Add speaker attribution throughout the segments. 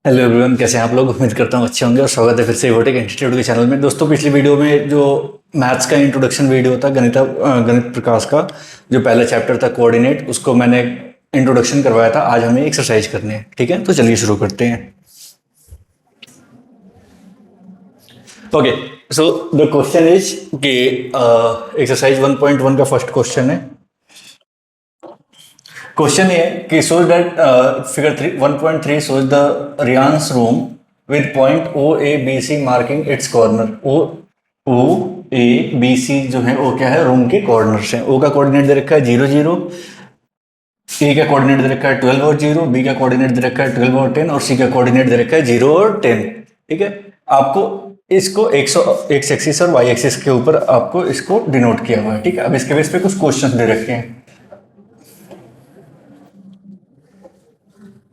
Speaker 1: Hello everyone, कैसे हैं आप लोग। उम्मीद करता हूँ अच्छे होंगे और स्वागत है फिर से वोटेक इंस्टीट्यूट के चैनल में। दोस्तों, पिछली वीडियो में जो मैथ्स का इंट्रोडक्शन वीडियो था, गणित प्रकाश का जो पहला चैप्टर था कोऑर्डिनेट, उसको मैंने इंट्रोडक्शन करवाया था। आज हमें एक्सरसाइज करनी है, ठीक है। तो चलिए शुरू करते हैं। Okay, so the question is कि एक्सरसाइज 1.1 का फर्स्ट क्वेश्चन है। क्वेश्चन ये है कि shows that figure 1.3 shows the Ryan's room with point O A B C marking its corner। O A B C जो है वो क्या है, रूम के कॉर्नर्स हैं। O का कोऑर्डिनेट दे रखा है 0 0, A का कोऑर्डिनेट दे रखा है 12 और 0, B का कोऑर्डिनेट दे रखा है 12 और 10 और C का कोऑर्डिनेट दे रखा है 0 और 10। ठीक है, आपको इसको एक्स एक्सिस और वाई एक्सिस के ऊपर आपको इसको डिनोट किया हुआ है। ठीक है, अब इसके बेस पे कुछ क्वेश्चन दे रखे हैं।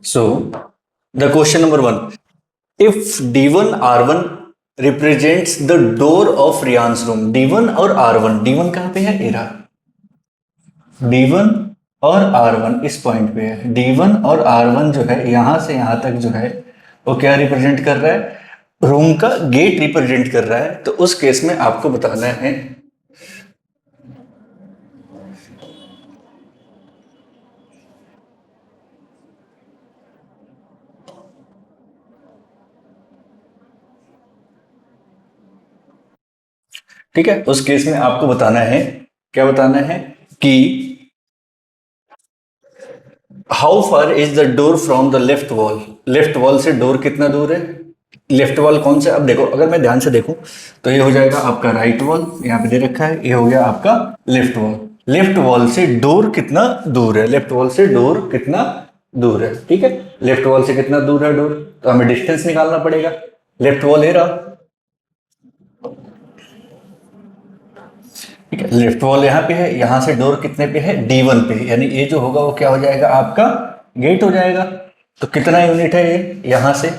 Speaker 1: So, the question number 1. If D1 R1 represents the door of Ryan's room, D1 और R1, D1 कहाँ पे है, एरा, D1 और R1 इस पॉइंट पे है। D1 और R1 जो है यहां से यहां तक जो है वो क्या रिप्रेजेंट कर रहा है, रूम का गेट रिप्रेजेंट कर रहा है। तो उस केस में आपको बताना है ठीक है, उस केस में आपको बताना है, क्या बताना है कि how far is the door from the left wall. Left wall से डोर कितना दूर है, लेफ्ट वॉल कौन सा। अब देखो, अगर मैं ध्यान से देखूं तो ये हो जाएगा आपका राइट वॉल, यहाँ पे दे रखा है, ये हो गया आपका लेफ्ट वॉल। लेफ्ट वॉल से डोर कितना दूर है, लेफ्ट वॉल से डोर कितना दूर है। ठीक है, लेफ्ट वॉल से कितना दूर है डोर, तो हमें डिस्टेंस निकालना पड़ेगा। लेफ्ट वॉल ये रहा, ठीक है, लेफ्ट वॉल यहाँ पे है, यहाँ से डोर कितने पे है, D1 पे, यानी ये जो होगा वो क्या हो जाएगा, आपका गेट हो जाएगा। तो कितना यूनिट है ये, यहाँ से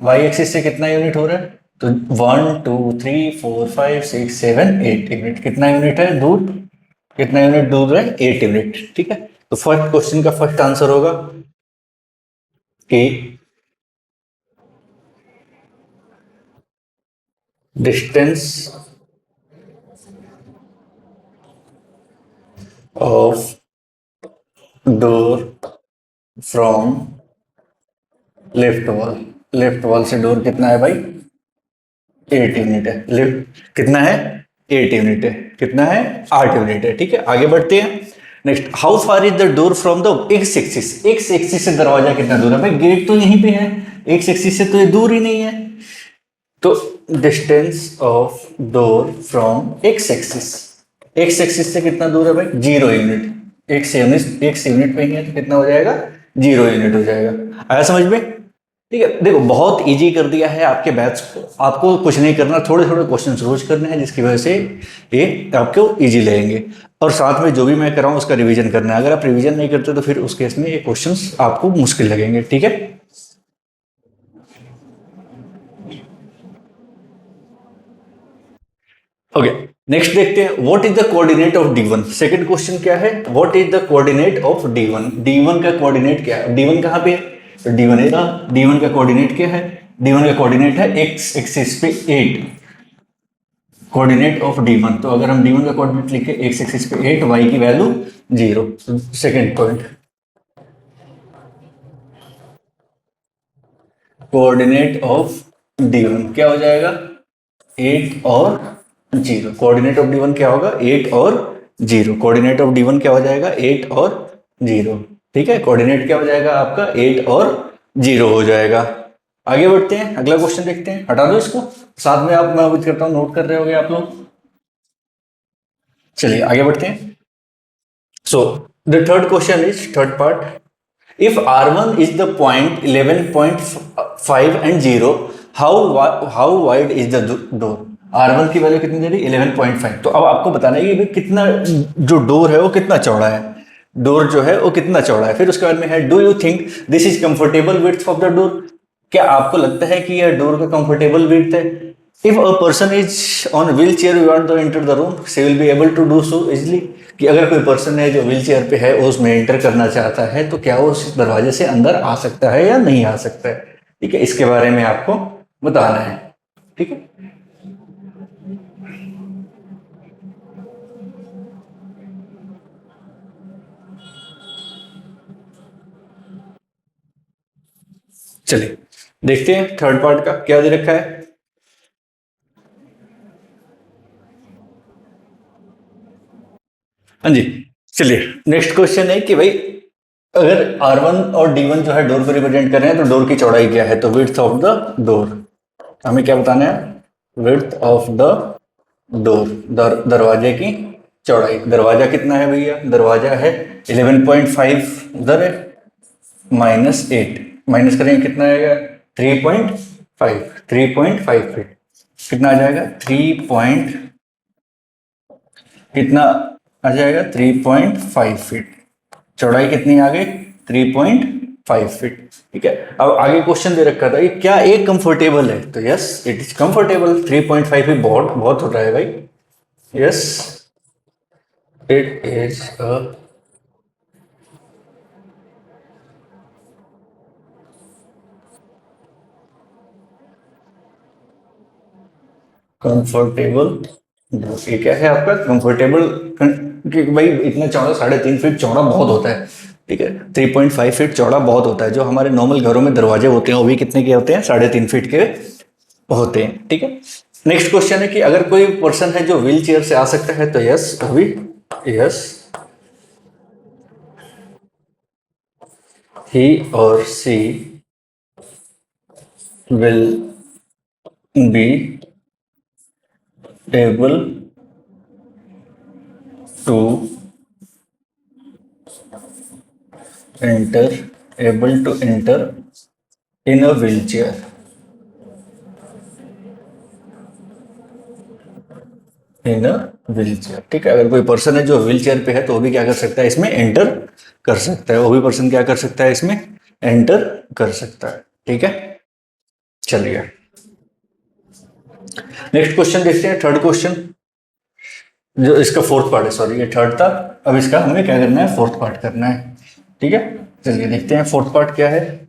Speaker 1: वाई एक्सिस से कितना यूनिट हो रहा है, तो 1 2 3 4 5 6 7 8 यूनिट। कितना यूनिट है दूर, कितना यूनिट दूर है, 8 यूनिट। ठीक है, तो फर्स्ट क्वेश्चन का फर्स्ट आंसर होगा कि distance of door from left wall. Left wall से डोर कितना है भाई, 8 यूनिट है। लेफ्ट कितना है, 8 यूनिट है। कितना है, 8 यूनिट है। ठीक है, आगे बढ़ते हैं। Next, how far is the door from the x axis. X axis से दरवाजा कितना दूर है, भाई गेट तो यहीं पे है, एक्स एक्सिस से तो ये दूर ही नहीं है। तो distance of door from x axis, x axis से कितना दूर है भाई, 0 यूनिट। एक्स यूनिट पे ही है तो कितना हो जाएगा, 0 यूनिट हो जाएगा। आया समझ में। ठीक है, देखो बहुत इजी कर दिया है आपके बैच को, आपको कुछ नहीं करना, थोड़े थोड़े क्वेश्चन रोज करने हैं, जिसकी वजह से ये आपको इजी लगेंगे। और साथ में जो भी मैं कर रहा हूँ उसका रिवीजन करना है। अगर आप रिवीजन नहीं करते तो फिर उस केस में ये क्वेश्चंस आपको मुश्किल लगेंगे। ठीक है, ओके, नेक्स्ट देखते हैं, what is the coordinate of D1। Second question क्या है, what is the coordinate of D1। D1 का कोऑर्डिनेट क्या है, D1 कहाँ पे है, तो D1 है। D1 का कोऑर्डिनेट क्या है, D1 का कोऑर्डिनेट है एक्स एक्सिस पे 8। कोऑर्डिनेट ऑफ D1, तो अगर हम D1 का कोऑर्डिनेट लिखे एक्स एक्सिस पे 8, वाई की value 0। Second point, coordinate of D1 क्या हो जाएगा, 8 और 0। कोऑर्डिनेट ऑफ D1 क्या होगा, 8 और 0। कोऑर्डिनेट ऑफ D1 क्या हो जाएगा, 8 और 0। ठीक है, कोऑर्डिनेट क्या हो जाएगा आपका, 8 और 0 हो जाएगा। आगे बढ़ते हैं, अगला क्वेश्चन देखते हैं। हटा दो इसको, साथ में आप, मैं उम्मीद करता हूं नोट कर रहे होगे आप लोग। चलिए आगे बढ़ते हैं। So the third question is, third part, if R1 is the point 11.5 and 0, how wide is the door। R1 की वैल्यू कितनी दे दी, 11.5। तो अब आपको बताना है कि भाई कितना, जो डोर है वो कितना चौड़ा है, डोर जो है वो कितना चौड़ा है। फिर उसके बाद में है, do you think this is comfortable width of the door. क्या आपको लगता है कि यह डोर का कंफर्टेबल विड्थ है। If a person is on wheelchair we want to enter the room, she will be able to do so easily. कि अगर कोई पर्सन है जो व्हील चेयर पे है, उसमें एंटर करना चाहता है, तो क्या वो उस दरवाजे से अंदर आ सकता है या नहीं आ सकता है। ठीक है, इसके बारे में आपको बताना है। ठीक है, चलिए देखते हैं थर्ड पार्ट का क्या दे रखा है। हाँ जी, चलिए नेक्स्ट क्वेश्चन है कि भाई अगर R1 और D1 जो है डोर को रिप्रेजेंट कर रहे हैं तो डोर की चौड़ाई क्या है, तो विड्थ ऑफ द डोर हमें क्या बताना है, विड्थ ऑफ द डोर, दरवाजे की चौड़ाई। दरवाजा कितना है भैया, दरवाजा है 11.5, उधर है -8, माइनस करेंगे कितना आएगा 3.5, 3.5 फीट कितना आ जाएगा, कितना आ जाएगा 3.5 फीट। चौड़ाई कितनी आ गई 3.5 फीट। ठीक है, अब आगे क्वेश्चन दे रखा था कि क्या एक कंफर्टेबल है, तो yes it is comfortable. 3.5 feet बहुत बहुत होता है भाई, yes it is a comfortable. ये क्या है आपका कंफर्टेबल, कि भाई इतना चौड़ा 3.5 फीट चौड़ा बहुत होता है। ठीक है, 3.5 फीट चौड़ा बहुत होता है। जो हमारे नॉर्मल घरों में दरवाजे होते हैं वो भी कितने के होते हैं, 3.5 फीट के होते हैं। ठीक है, नेक्स्ट क्वेश्चन है कि अगर कोई पर्सन है जो व्हील चेयर से आ सकता है तो यस वो भी, यस ही और she will be able to enter, able to enter in a wheelchair, in a wheelchair. ठीक है, अगर कोई पर्सन है जो व्हील चेयर पे है तो वो भी क्या कर सकता है, इसमें एंटर कर सकता है। वो भी पर्सन क्या कर सकता है, इसमें एंटर कर सकता है। ठीक है, चलिए नेक्स्ट क्वेश्चन देखते हैं, थर्ड क्वेश्चन जो इसका फोर्थ पार्ट है, सॉरी ये थर्ड था, अब इसका हमें क्या करना है, फोर्थ पार्ट करना है। ठीक है, चलिए देखते हैं फोर्थ पार्ट क्या है।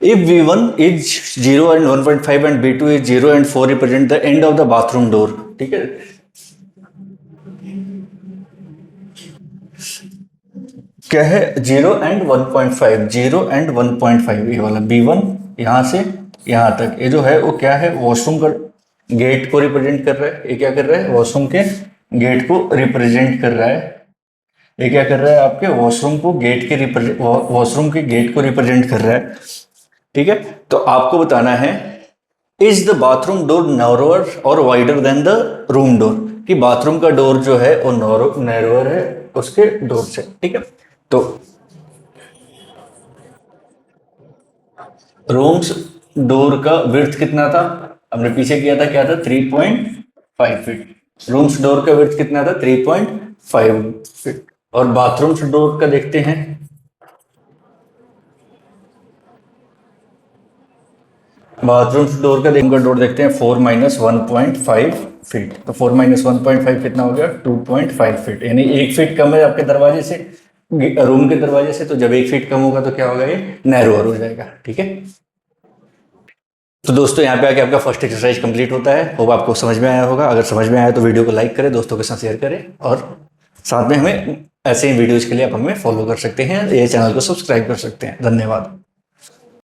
Speaker 1: If V1 is 0 and 1.5 and B2 is 0 and 4 represent the end of the bathroom door। ठीक है, क्या है 0 एंड 1.5, 0 एंड 1.5, ये वाला B1 यहां से यहां तक, ये जो है वो क्या है, वॉशरूम का गेट को रिप्रेजेंट कर रहा है। ये क्या कर रहा है, वॉशरूम के गेट को रिप्रेजेंट कर रहा है। ये क्या कर रहा है, आपके वॉशरूम को गेट के वॉशरूम के गेट को रिप्रेजेंट कर रहा है। ठीक है, तो आपको बताना है is the bathroom door narrower और wider than the room door, कि बाथरूम का डोर जो है वो नैरोअर है उसके डोर से। ठीक है, तो रूम्स डोर का विड्थ कितना था, हमने पीछे किया था क्या था, 3.5 फीट। रूम्स डोर का विड्थ कितना था, 3.5 फीट। और बाथरूम्स डोर का देखते हैं, बाथरूम डोर का डोर देखते हैं 4 - 1.5 फीट। तो 4 - 1.5 कितना हो गया, 2.5 फीट, यानी 1 फीट कम है आपके दरवाजे से, रूम के दरवाजे से। तो जब 1 फीट कम होगा तो क्या होगा, ये नैरोअर हो जाएगा। ठीक है, तो दोस्तों यहाँ पे आके आपका फर्स्ट एक्सरसाइज कंप्लीट होता है। होप आपको समझ में आया होगा। अगर समझ में आया तो वीडियो को लाइक करें, दोस्तों के साथ शेयर करें, और साथ में हमें ऐसे ही वीडियोज के लिए आप हमें फॉलो कर सकते हैं, ये चैनल को सब्सक्राइब कर सकते हैं। धन्यवाद।